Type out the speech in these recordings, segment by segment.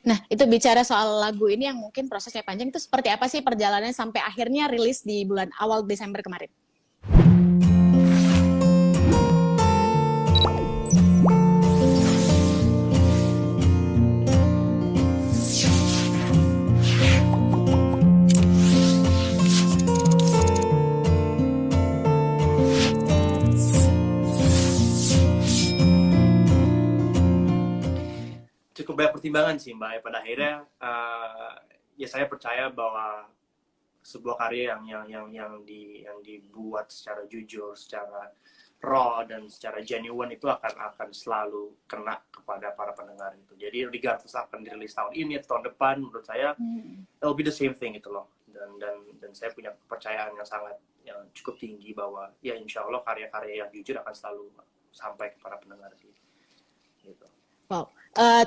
Nah, itu bicara soal lagu ini yang mungkin prosesnya panjang, itu seperti apa sih perjalanannya sampai akhirnya rilis di bulan awal Desember kemarin? Cukup banyak pertimbangan sih Mbak. Pada akhirnya ya saya percaya bahwa sebuah karya yang dibuat secara jujur, secara raw dan secara genuine itu akan selalu kena kepada para pendengar itu. Jadi regardless akan dirilis tahun ini atau tahun depan, menurut saya it'll be the same thing gitu loh. Dan saya punya kepercayaan yang cukup tinggi bahwa ya insya Allah karya-karya yang jujur akan selalu sampai kepada pendengar sih. Gitu. Wow.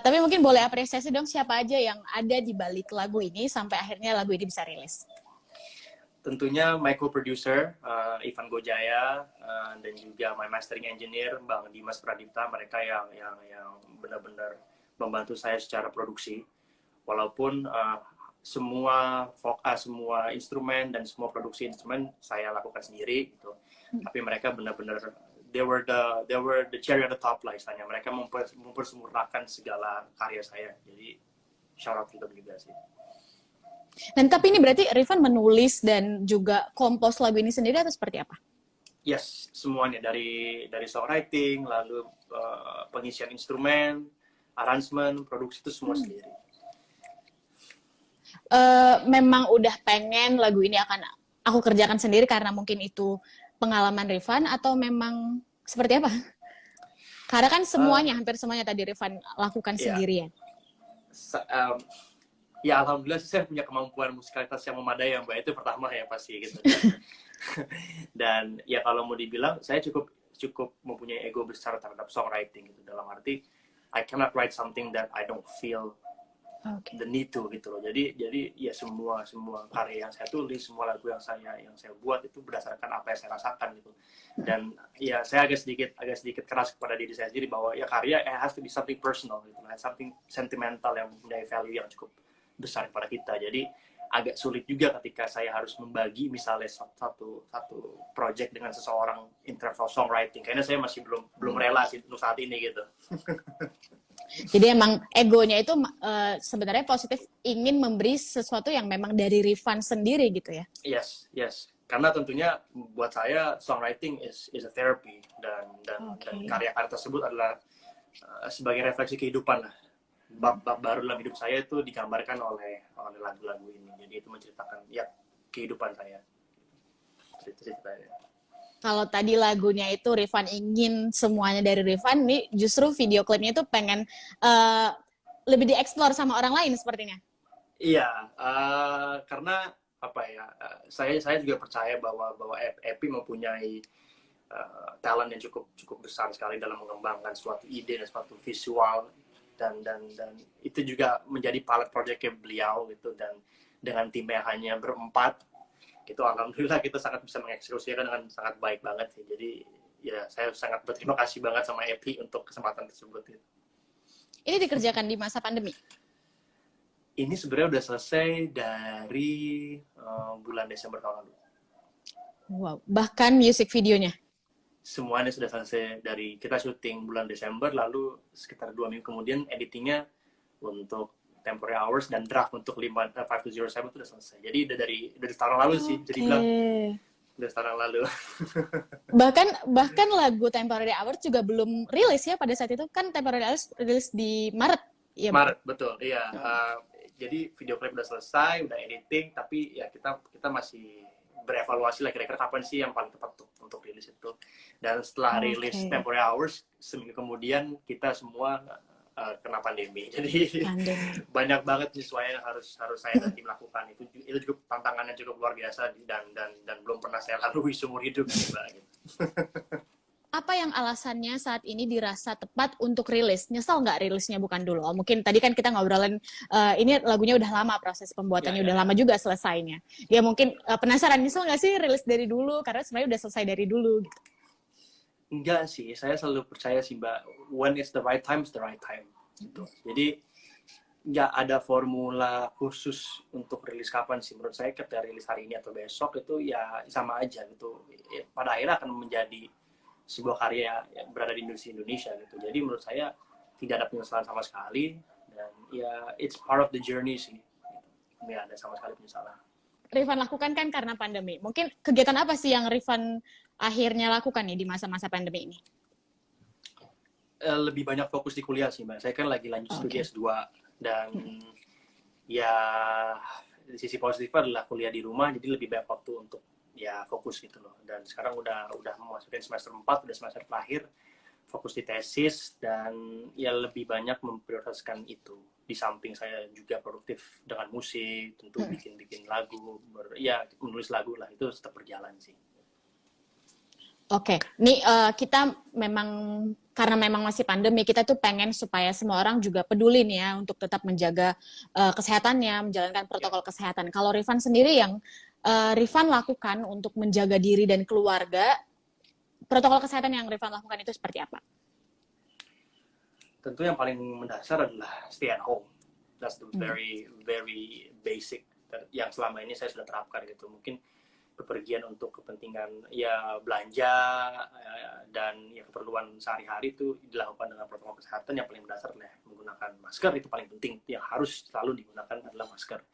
Tapi mungkin boleh apresiasi dong siapa aja yang ada di balik lagu ini sampai akhirnya lagu ini bisa rilis. Tentunya my co-producer Ivan Gojaya dan juga my mastering engineer Bang Dimas Pradipta, mereka yang benar-benar membantu saya secara produksi. Walaupun semua instrumen dan semua produksi instrumen saya lakukan sendiri gitu. Tapi mereka benar-benar they were the cherry on the top lah istilahnya. Mereka mempersempurnakan segala karya saya. Jadi shout out juga sih. Dan tapi ini berarti Rifan menulis dan juga kompos lagu ini sendiri atau seperti apa? Yes, semuanya dari songwriting, lalu pengisian instrumen, arrangement, produksi itu semua sendiri. Memang udah pengen lagu ini akan aku kerjakan sendiri karena mungkin itu pengalaman Rifan atau memang seperti apa? Karena kan semuanya, hampir semuanya tadi Rifan lakukan sendirian. Ya alhamdulillah saya punya kemampuan musikalitas yang memadai ya Mbak, itu pertama ya pasti gitu. Dan ya kalau mau dibilang saya cukup mempunyai ego besar terhadap songwriting gitu, dalam arti I cannot write something that I don't feel the need to gitu loh. Jadi ya semua karya yang saya tulis, semua lagu yang saya buat itu berdasarkan apa yang saya rasakan gitu. Dan ya saya agak sedikit keras kepada diri saya sendiri bahwa ya karya has to be something personal gitu, something sentimental yang mempunyai value yang cukup besar pada kita. Jadi agak sulit juga ketika saya harus membagi misalnya satu project dengan seseorang in terms of songwriting. Kayaknya saya masih belum rela sih untuk saat ini gitu. Jadi emang egonya itu sebenarnya positif, ingin memberi sesuatu yang memang dari Rifan sendiri gitu ya? Yes. Karena tentunya buat saya songwriting is a therapy dan karya-karya tersebut adalah sebagai refleksi kehidupan lah. Bab baru dalam hidup saya itu digambarkan oleh lagu-lagu ini. Jadi itu menceritakan ya kehidupan saya. Ceritanya. Kalau tadi lagunya itu Rifan ingin semuanya dari Rifan, nih justru video klipnya itu pengen lebih dieksplor sama orang lain sepertinya. Iya, karena apa ya? Saya juga percaya bahwa Epi mempunyai talent yang cukup besar sekali dalam mengembangkan suatu ide dan suatu visual. Dan itu juga menjadi pilot project-nya beliau gitu, dan dengan timnya hanya berempat itu alhamdulillah kita sangat bisa mengeksekusikan dengan sangat baik banget sih. Jadi ya saya sangat berterima kasih banget sama Epi untuk kesempatan tersebut gitu. Ini dikerjakan di masa pandemi? Ini sebenarnya udah selesai dari bulan Desember tahun lalu. Wow, bahkan music videonya? Semuanya sudah selesai, dari kita syuting bulan Desember, lalu sekitar 2 minggu kemudian editingnya untuk Temporary Hours dan draft untuk 5207 itu udah selesai. Jadi udah dari tahun lalu sih, jadi bilang udah tahun lalu. bahkan lagu Temporary Hours juga belum rilis ya pada saat itu, kan Temporary Hours rilis di Maret. Ya, Maret betul, iya. Jadi video klip udah selesai, udah editing, tapi ya kita masih berevaluasi lah kira-kira kapan sih yang paling tepat untuk rilis itu. Dan setelah rilis Temporary Hours, seminggu kemudian kita semua kena pandemi. Jadi banyak banget penyesuaian yang harus saya dan tim lakukan. Itu juga tantangannya cukup luar biasa dan belum pernah saya lalui seumur hidup gitu. Apa yang alasannya saat ini dirasa tepat untuk rilis? Nyesal nggak rilisnya bukan dulu? Oh, mungkin tadi kan kita ngobrolin ini lagunya udah lama, proses pembuatannya udah lama juga selesainya. Ya mungkin penasaran, nyesel nggak sih rilis dari dulu? Karena sebenarnya udah selesai dari dulu gitu. Enggak sih, saya selalu percaya sih Mbak, when it's the right time, it's the right time. Gitu. Jadi nggak ada formula khusus untuk rilis kapan sih. Menurut saya ketika rilis hari ini atau besok itu ya sama aja gitu. Pada akhirnya akan menjadi sebuah karya yang berada di industri Indonesia gitu. Jadi menurut saya tidak ada penyesalan sama sekali, dan ya it's part of the journey sih. Nggak ada sama sekali penyesalan. Rifan lakukan kan karena pandemi. Mungkin kegiatan apa sih yang Rifan akhirnya lakukan nih di masa-masa pandemi ini? Lebih banyak fokus di kuliah sih, Mbak. Saya kan lagi lanjut studi S2, dan ya di sisi positifnya adalah kuliah di rumah, jadi lebih banyak waktu untuk ya fokus gitu loh. Dan sekarang udah memasukin semester 4, udah semester terakhir, fokus di tesis, dan ya lebih banyak memprioritaskan itu. Di samping saya juga produktif dengan musik, tentu bikin lagu, ya menulis lagu lah, itu tetap berjalan sih. Oke, nih kita memang karena memang masih pandemi, kita tuh pengen supaya semua orang juga peduli nih ya untuk tetap menjaga kesehatannya, menjalankan protokol kesehatan. Kalau Rifan sendiri yang Rifan lakukan untuk menjaga diri dan keluarga, protokol kesehatan yang Rifan lakukan itu seperti apa? Tentu yang paling mendasar adalah stay at home. That's the very very basic yang selama ini saya sudah terapkan gitu. Mungkin bepergian untuk kepentingan ya belanja dan ya keperluan sehari-hari itu dilakukan dengan protokol kesehatan. Yang paling mendasar adalah menggunakan masker, itu paling penting, yang harus selalu digunakan adalah masker.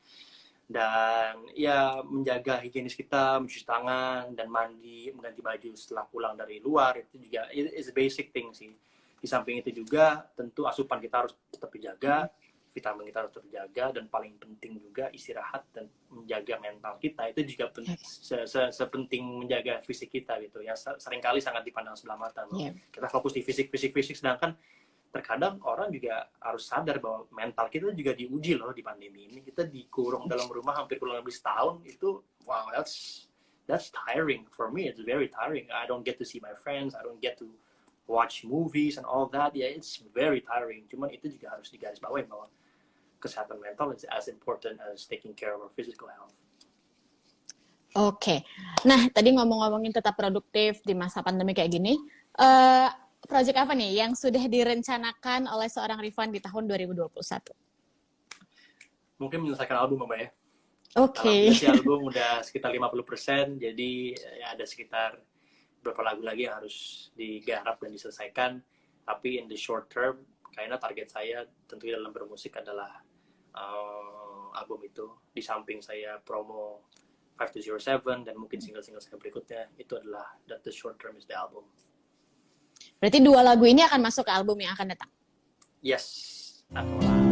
Dan ya menjaga higienis kita, mencuci tangan dan mandi, mengganti baju setelah pulang dari luar, itu juga is a basic thing sih. Di samping itu juga tentu asupan kita harus tetap dijaga, vitamin kita harus terjaga, dan paling penting juga istirahat dan menjaga mental kita. Itu juga sepenting menjaga fisik kita gitu ya. Seringkali sangat dipandang sebelah mata loh. Kita fokus di fisik, sedangkan terkadang orang juga harus sadar bahwa mental kita juga diuji loh di pandemi ini. Kita dikurung dalam rumah hampir kurang lebih setahun, itu wow, that's tiring. For me it's very tiring. I don't get to see my friends, I don't get to watch movies and all that. Yeah, it's very tiring. Cuman itu juga harus digarisbawahi bahwa kesehatan mental is as important as taking care of our physical health. Oke. Nah, tadi ngomongin tetap produktif di masa pandemi kayak gini, project apa nih yang sudah direncanakan oleh seorang Rifan di tahun 2021? Mungkin menyelesaikan album, Mbak ya. Oke. Si album udah sekitar 50%, jadi ya ada sekitar beberapa lagu lagi yang harus digarap dan diselesaikan. Tapi in the short term, kayaknya target saya tentunya dalam bermusik adalah album itu. Di samping saya promo 5207 dan mungkin single-single saya berikutnya, itu adalah the short term is the album. Berarti 2 lagu ini akan masuk ke album yang akan datang? Yes, akan.